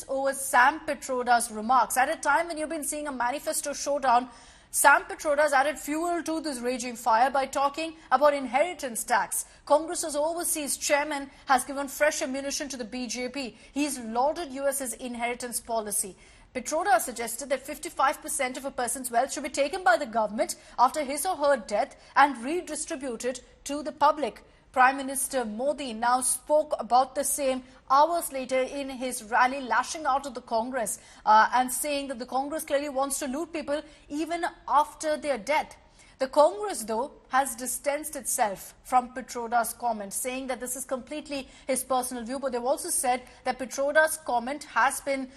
over Sam Pitroda's remarks. At a time when you've been seeing a manifesto showdown, Sam Pitroda has added fuel to this raging fire by talking about inheritance tax. Congress's overseas chairman has given fresh ammunition to the BJP. He's lauded US's inheritance policy. Pitroda suggested that 55% of a person's wealth should be taken by the government after his or her death and redistributed to the public. Prime Minister Modi now spoke about the same hours later in his rally, lashing out at the Congress and saying that the Congress clearly wants to loot people even after their death. The Congress, though, has distanced itself from Pitroda's comment, saying that this is completely his personal view. But they've also said that Pitroda's comment has been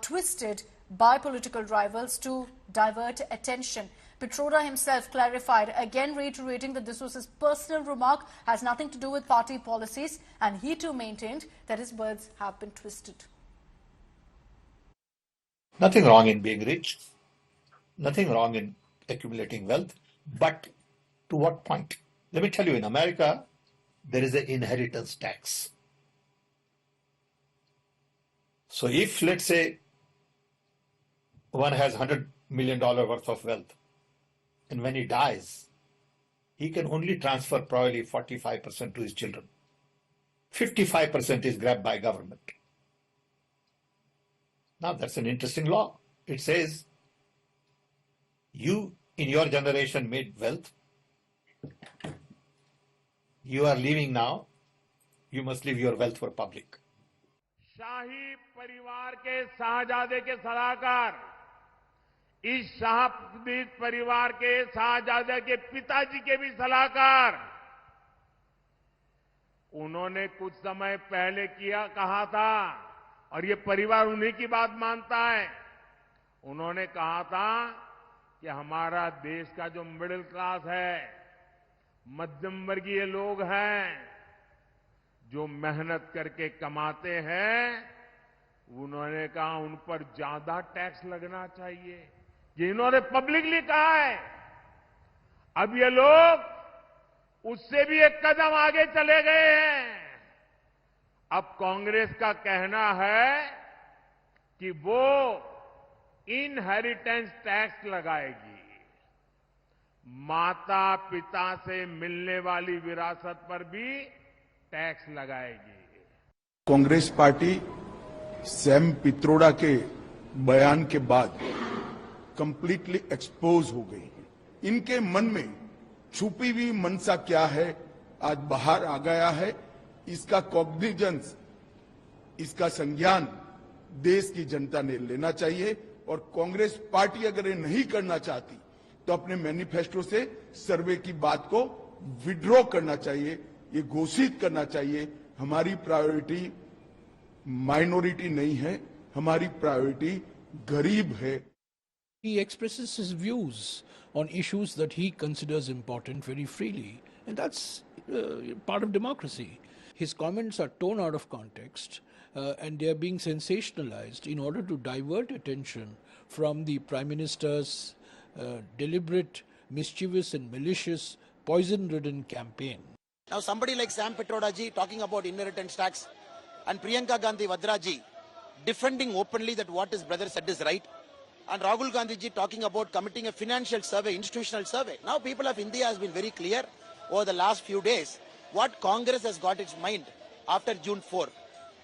twisted by political rivals to divert attention. Pitroda himself clarified, again reiterating that this was his personal remark, has nothing to do with party policies, and he too maintained that his words have been twisted. Nothing wrong in being rich, nothing wrong in accumulating wealth, but to what point? Let me tell you, in America, there is an inheritance tax. So if, let's say, one has $100 million worth of wealth, and when he dies, he can only transfer probably 45% to his children. 55% is grabbed by government. Now that's an interesting law. It says, you in your generation made wealth. You are leaving now. You must leave your wealth for public. शाही परिवार के शाहजादे के सलाहकार, इस शाहपीर परिवार के शाहजादे के पिताजी के भी सलाहकार, उन्होंने कुछ समय पहले कहा था, और ये परिवार उन्हीं की बात मानता है। उन्होंने कहा था कि हमारा देश का जो मिडिल क्लास है, मध्यम वर्गीय लोग हैं, जो मेहनत करके कमाते हैं, उन्होंने कहा उन पर ज्यादा टैक्स लगना चाहिए। ये इन्होंने पब्लिकली कहा है। अब ये लोग उससे भी एक कदम आगे चले गए हैं। अब कांग्रेस का कहना है कि वो इनहेरिटेंस टैक्स लगाएगी, माता पिता से मिलने वाली विरासत पर भी टैक्स लगाएगी। कांग्रेस पार्टी सैम पित्रोड़ा के बयान के बाद कंप्लीटली एक्सपोज हो गई है। इनके मन में छुपी हुई मनसा क्या है, आज बाहर आ गया है। इसका कॉग्निजेंस, इसका संज्ञान देश की जनता ने लेना चाहिए, और कांग्रेस पार्टी अगर ये नहीं करना चाहती तो अपने मैनिफेस्टो से सर्वे की बात को विड्रॉ करना चाहिए, ये घोषित करना चाहिए। हमारी प्रायोरिटी माइनॉरिटी नहीं है, हमारी प्रायोरिटी गरीब है। He expresses his views on issues that he considers important very freely, and that's part of democracy. His comments are torn out of context and they are being sensationalized in order to divert attention from the Prime Minister's deliberate, mischievous and malicious, poison-ridden campaign. Now somebody like Sam Pitroda ji talking about inheritance tax, and Priyanka Gandhi Vadra ji defending openly that what his brother said is right, and Rahul Gandhi ji talking about committing a financial survey, institutional survey. Now people of India has been very clear over the last few days what Congress has got its mind after June 4.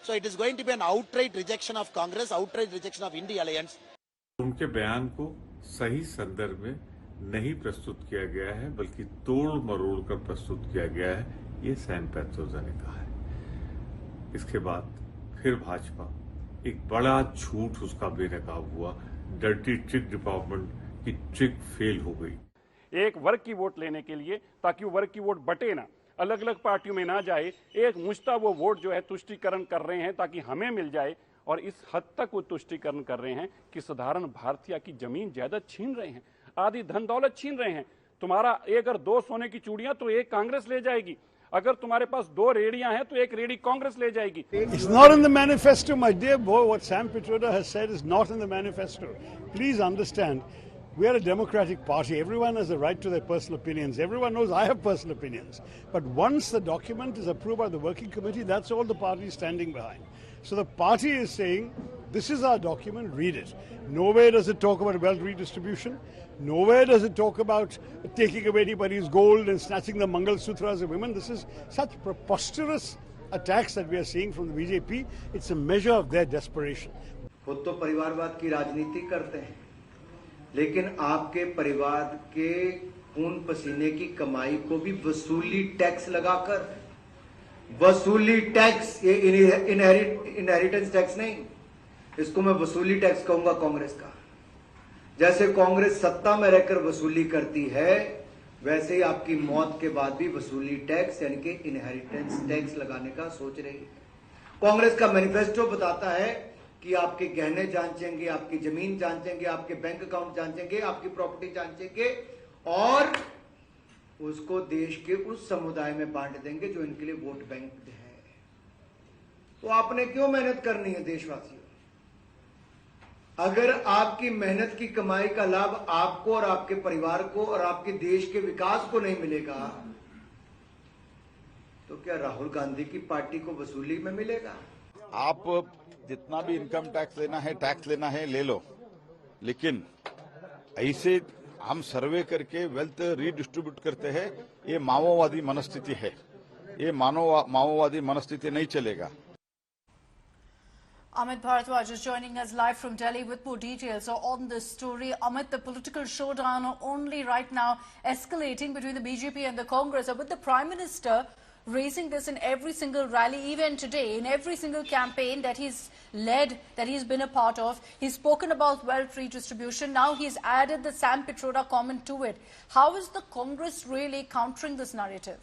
So it is going to be an outright rejection of Congress, outright rejection of India Alliance. उनके बयान को सही संदर्भ में नहीं प्रस्तुत किया गया है, बल्कि तोड़ मरोड़ कर प्रस्तुत किया गया है, ये सैम पित्रोदा ने कहा है। इसके बाद फिर भाजपा एक बड़ा झूठ उसका बेनकाब हुआ। डर्टी ट्रिक डिपार्टमेंट की ट्रिक फेल हो गई। एक वर्ग की वोट लेने के लिए, ताकि वो वर्ग की वोट बटे ना, अलग अलग पार्टियों में ना जाए, एक मुश्ता वो वोट जो है तुष्टीकरण कर रहे हैं ताकि हमें मिल जाए, और इस हद तक वो तुष्टीकरण कर रहे हैं कि साधारण भारतीय की जमीन जायदाद छीन रहे हैं, आदि धन दौलत छीन रहे हैं। तुम्हारा अगर 2 सोने की चूड़ियां तो एक कांग्रेस ले जाएगी, अगर तुम्हारे पास 2 रेडियां हैं तो एक रेडी कांग्रेस ले जाएगी। It's not in the manifesto, my dear boy. What Sam Pitroda has said is not in the manifesto. Please understand, we are a democratic party. Everyone has a right to their personal opinions. Everyone knows I have personal opinions. But once the document is approved by the working committee, that's all the party is standing behind. So the party is saying, this is our document, read it. Nowhere does it talk about wealth redistribution. Nowhere does it talk about taking away anybody's gold and snatching the Mangal Sutras of women. This is such preposterous attacks that we are seeing from the BJP. It's a measure of their desperation. खुद तो परिवारवाद की राजनीति करते हैं, लेकिन आपके परिवार के खून पसीने की कमाई को भी वसूली टैक्स लगाकर, वसूली टैक्स, ये इनहेरिटेंस टैक्स नहीं, इसको मैं वसूली टैक्स कहूंगा कांग्रेस का। जैसे कांग्रेस सत्ता में रहकर वसूली करती है, वैसे ही आपकी मौत के बाद भी वसूली टैक्स यानी कि इनहेरिटेंस टैक्स लगाने का सोच रही है। कांग्रेस का मैनिफेस्टो बताता है कि आपके गहने जांचेंगे, आपकी जमीन जांचेंगे, आपके बैंक अकाउंट जांचेंगे, आपकी प्रॉपर्टी जांचेंगे और उसको देश के उस समुदाय में बांट देंगे जो इनके लिए वोट बैंक है। तो आपने क्यों मेहनत करनी है देशवासियों? अगर आपकी मेहनत की कमाई का लाभ आपको और आपके परिवार को और आपके देश के विकास को नहीं मिलेगा, तो क्या राहुल गांधी की पार्टी को वसूली में मिलेगा? आप जितना भी इनकम टैक्स लेना है, टैक्स लेना है, ले लो, लेकिन ऐसे हम सर्वे करके वेल्थ रीडिस्ट्रीब्यूट करते हैं, ये माओवादी मनस्थिति है। ये माओवादी मनस्थिति नहीं चलेगा। Amit Bharadwaj is joining us live from Delhi with more details on this story. Amit, the political showdown only right now escalating between the BJP and the Congress, with the Prime Minister raising this in every single rally, even today, in every single campaign that he's led, that he's been a part of. He's spoken about wealth redistribution. Now he's added the Sam Pitroda comment to it. How is the Congress really countering this narrative?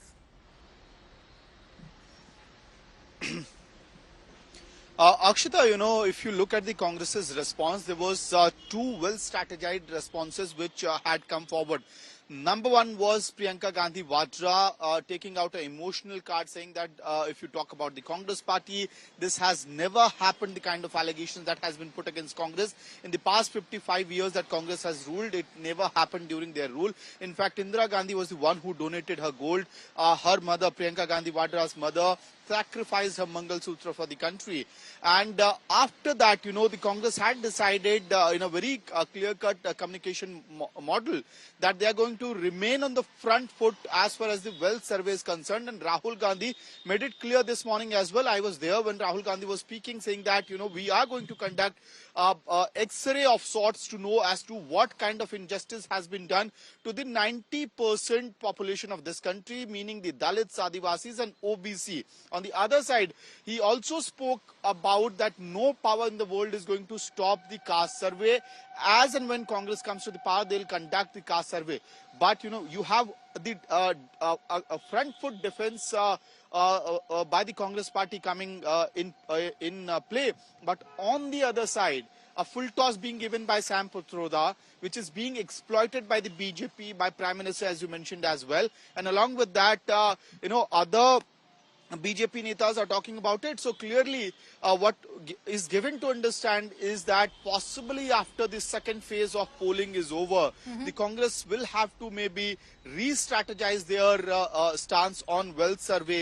Akshita, you know, if you look at the Congress's response, there was two well-strategized responses which had come forward. Number one was Priyanka Gandhi Vadra taking out an emotional card saying that if you talk about the Congress party, this has never happened, the kind of allegations that has been put against Congress. In the past 55 years that Congress has ruled, it never happened during their rule. In fact, Indira Gandhi was the one who donated her gold. Her mother, Priyanka Gandhi Vadra's mother, sacrificed her Mangal Sutra for the country. And after that, you know, the Congress had decided in a very clear-cut communication model that they are going to remain on the front foot as far as the wealth survey is concerned. And Rahul Gandhi made it clear this morning as well. I was there when Rahul Gandhi was speaking, saying that, you know, we are going to conduct X-ray of sorts to know as to what kind of injustice has been done to the 90% population of this country, meaning the Dalits, Adivasis and OBC. On the other side, he also spoke about that no power in the world is going to stop the caste survey. As and when Congress comes to the power, they'll conduct the caste survey. But, you know, you have the front foot defense by the Congress party coming in play. But on the other side, a full toss being given by Sam Pitroda, which is being exploited by the BJP, by Prime Minister, as you mentioned as well. And along with that, you know, other BJP netas are talking about it. So clearly what is given to understand is that possibly after the second phase of polling is over, the Congress will have to maybe re-strategize their stance on wealth survey